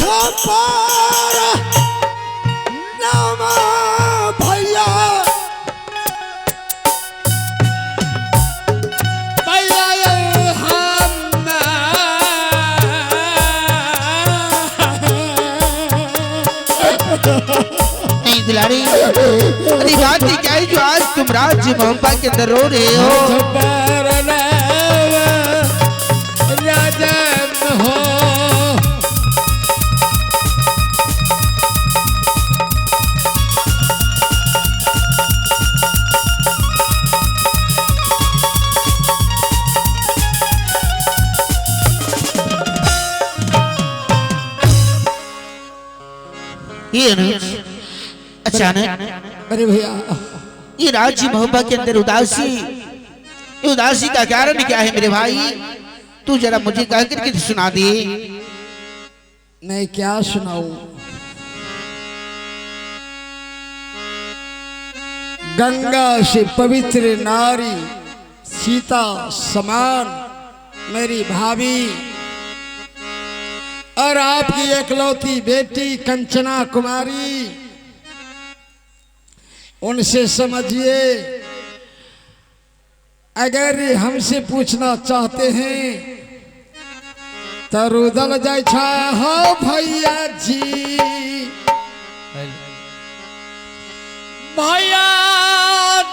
पार नाम भैया भैया हम नहीं दुलारी, अरे बात ही क्या है जो आज तुम राज्य मोहब्बा के अंदर रो रहे हो? राजन हो ये अचानक, अरे भैया ये राज्य मोहब्बा के अंदर उदासी, ये उदासी का कारण क्या है मेरे भाई? तू जरा मुझे कह करके सुना दे। मैं क्या सुनाऊं? गंगा से पवित्र नारी सीता समान मेरी भाभी और आपकी एकलौती बेटी कंचना कुमारी, उनसे समझिए अगर हमसे पूछना चाहते हैं तो रुदल जाय हो भैया जी, भैया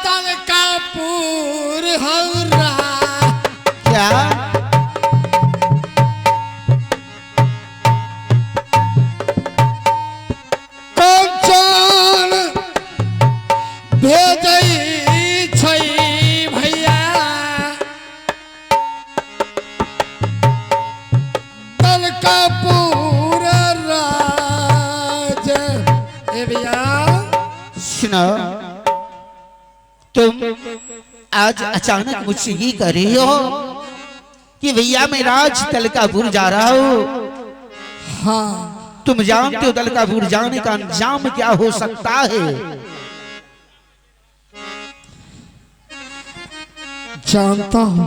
तलकापुर हौरा क्या कंचन भेजई छै भैया तलकापुर राज। ए भैया सुनो, तुम आज अचानक मुझसे ये कह रही हो कि भैया मैं राज तलकापुर जा रहा हूँ। हाँ तुम जानते हो तलकापुर जाने का अंजाम क्या हो सकता है? जानता हूँ।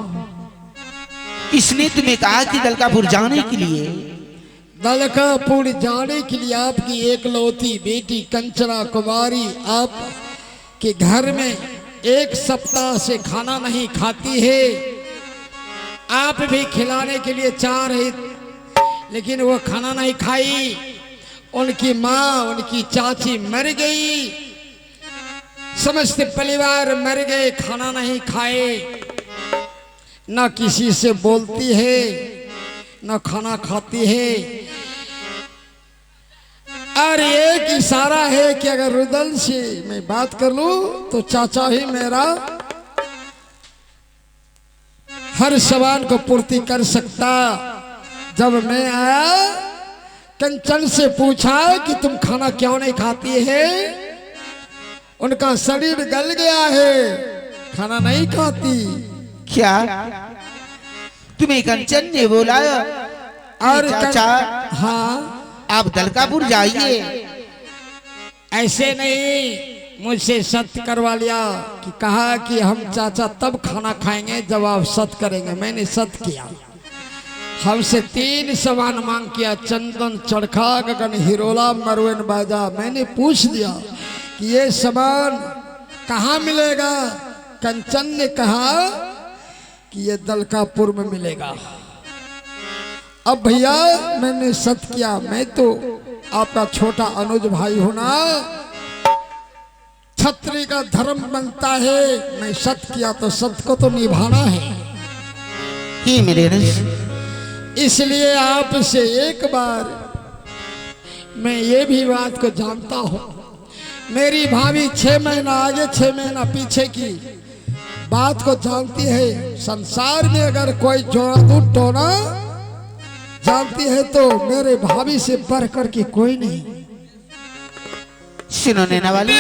किसने तुम्हें कहा कि तलकापुर जाने के लिए? तलकापुर जाने के लिए आपकी एकलौती बेटी कंचना कुमारी आप के घर में एक सप्ताह से खाना नहीं खाती है। आप भी खिलाने के लिए चाह रही, लेकिन वो खाना नहीं खाई। उनकी माँ उनकी चाची मर गई, समस्त परिवार मर गए, खाना नहीं खाए, ना किसी से बोलती है ना खाना खाती है। और एक इशारा है कि अगर रुदल से मैं बात कर लूं तो चाचा ही मेरा हर सवाल को पूर्ति कर सकता। जब मैं आया कंचन से पूछा कि तुम खाना क्यों नहीं खाती है, उनका शरीर गल गया है, खाना नहीं खाती। क्या तुम्हें कंचन ने बोला? और चाचा हाँ आप तलकापुर जाइए। ऐसे नहीं, मुझसे सत्य करवा लिया कि कहा कि हम चाचा तब खाना खाएंगे जब आप सत्य करेंगे। मैंने सत्य किया। हमसे 3 सामान मांग किया, चंदन चरखा गगन हिरोला मरवन बाजा। मैंने पूछ दिया कि ये सामान कहाँ मिलेगा? कंचन ने कहा कि ये तलकापुर में मिलेगा। अब भैया मैंने सत्य किया, मैं तो आपका छोटा अनुज भाई हूं ना, छत्री का धर्म बनता है। मैं सत्य किया तो सत्य को तो निभाना है ही मेरे रस। इसलिए आपसे एक बार मैं ये भी बात को जानता हूं, मेरी भाभी 6 महीना आगे 6 महीना पीछे की बात को जानती है। संसार में अगर कोई जोड़ा टोना जानती है तो मेरे भाभी से बढ़कर के कोई नहीं। सुनो नैना वाली,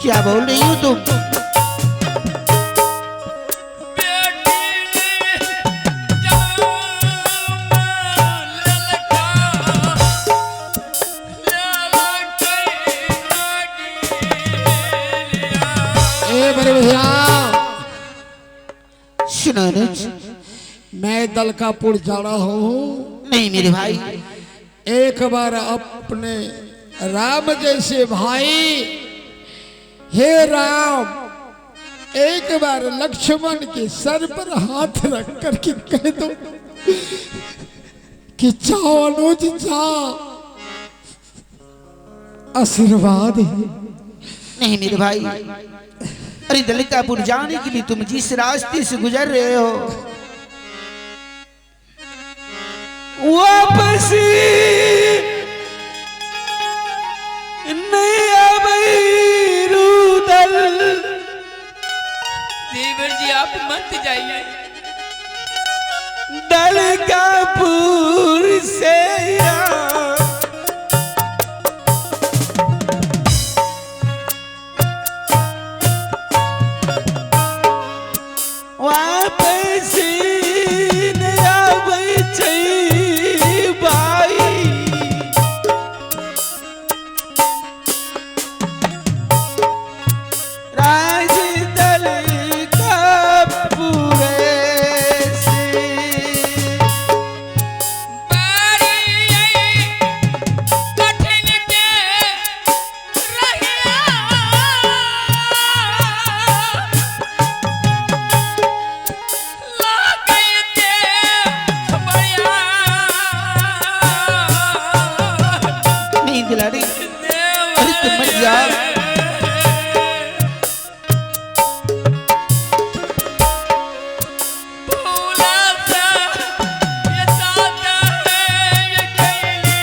क्या बोल रही हो तुम? मेरे भैया सुनो अनुज, मैं दलकापुर जा रहा हूँ। नहीं मेरे भाई, एक बार अपने राम जैसे भाई, हे राम, एक बार लक्ष्मण के सर पर हाथ रख करके कह दो कि जाओ अनुज जा, आशीर्वाद है। नहीं मेरे भाई, अरे दलितापुर जाने के लिए तुम जिस रास्ते से गुजर रहे हो, वापस नहीं आवे रुदल। देवर जी आप मत जाइए, दलकापुर से वापस नहीं आवे छै भाई। राज दलकापुर से कठिन के रहिया लागते बढ़िया नहीं दिलाड़ी, अरे तुम मत जाओ। भूला सा ये सादा है ये कैली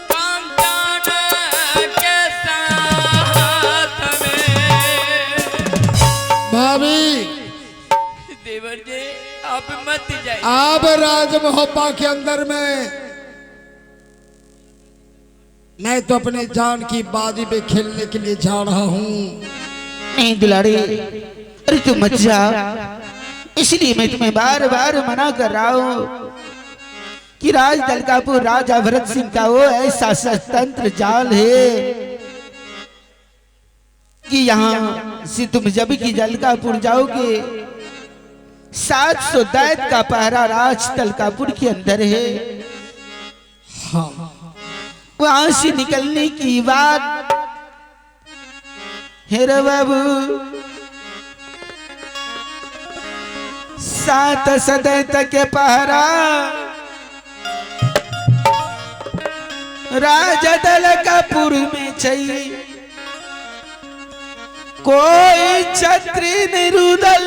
काम जाना के साथ में। भाभी देवर जी आप मत जाइए, आप राजमहोबा के अंदर में, मैं तो अपने जान की बाजी पे खेलने के लिए जा रहा हूँ। नहीं दुलारी, अरे तुम मत जाओ, इसलिए मैं तुम्हें बार बार मना कर रहा हूँ कि राज दलकापुर राजा भरत सिंह का वो ऐसा स्वतंत्र जाल है कि यहाँ से तुम जब की दलकापुर जाओगे 700 दैत का पहरा राज दलकापुर के अंदर है। हाँ, वहां से निकलने की बात है रे बाबू, 7 सदैत के पहरा राजा दलकापुर में चाहिए। कोई छत्री निरुदल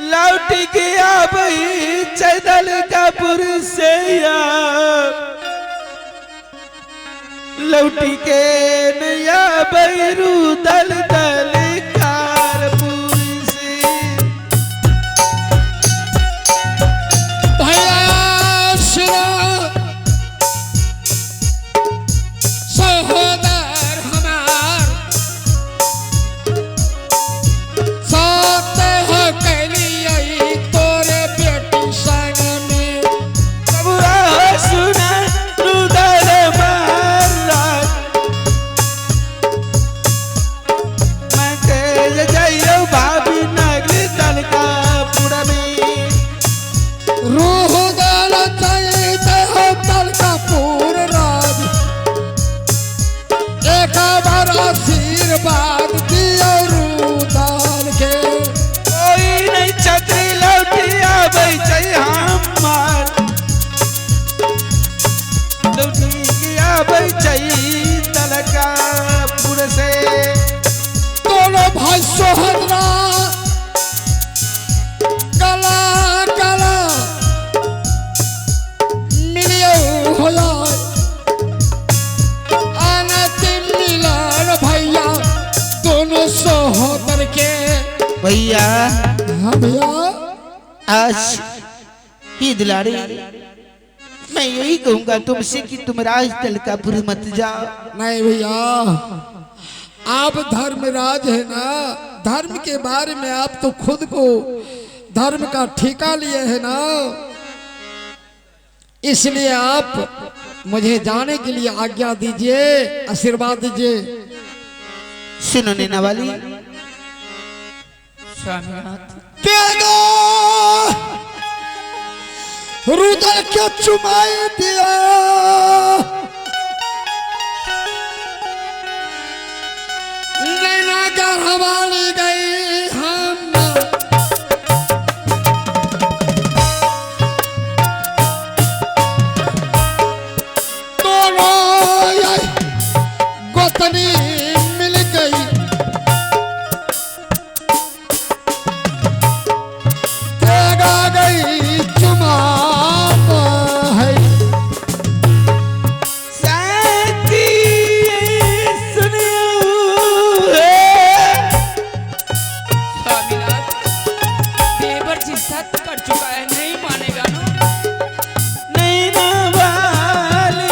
लौट के आबई दलकापुर से लौटी के नया बैरू दल दलकारपुर से। भैया सहोदर हमार साथ हो कैलिए तोरे बेटी संग में। सब सुना रुदल मारा, मैं तेज जाइयो भाभी नगर दलकापुर में। रूह दल चाहिए हो दलकापुर राज, एक बार आशीर्वाद दियो रूदल के। कोई नहीं छतरी लौटी आबै छै हमार, लौटी के आबै छै दलकापुर से। दोनों भाई सोहदरा गला गला मिलियो होला, अनतिम मिलन भैया दोनों सहोदर के। भैया हाँ भैया, आज ही दिलाड़ी, मैं यही कहूंगा तुमसे कि तुम राज दलकापुर मत जाओ। नहीं भैया, आप धर्मराज है ना, धर्म के बारे में आप तो खुद को धर्म का ठेका लिए है ना, इसलिए आप मुझे जाने के लिए आज्ञा दीजिए, आशीर्वाद दीजिए। सुनो नैना वाली, स्वामीनाथ तेगा रुदल के चुमाई दिया, नैना घर हवाली गई हम दोनों गोतनी मिल गई, तेगा गई चुमा है साथी सुनियो स्वामीनाथ देवर जी सत्य कर चुका है, नहीं मानेगा ना। नैना वाली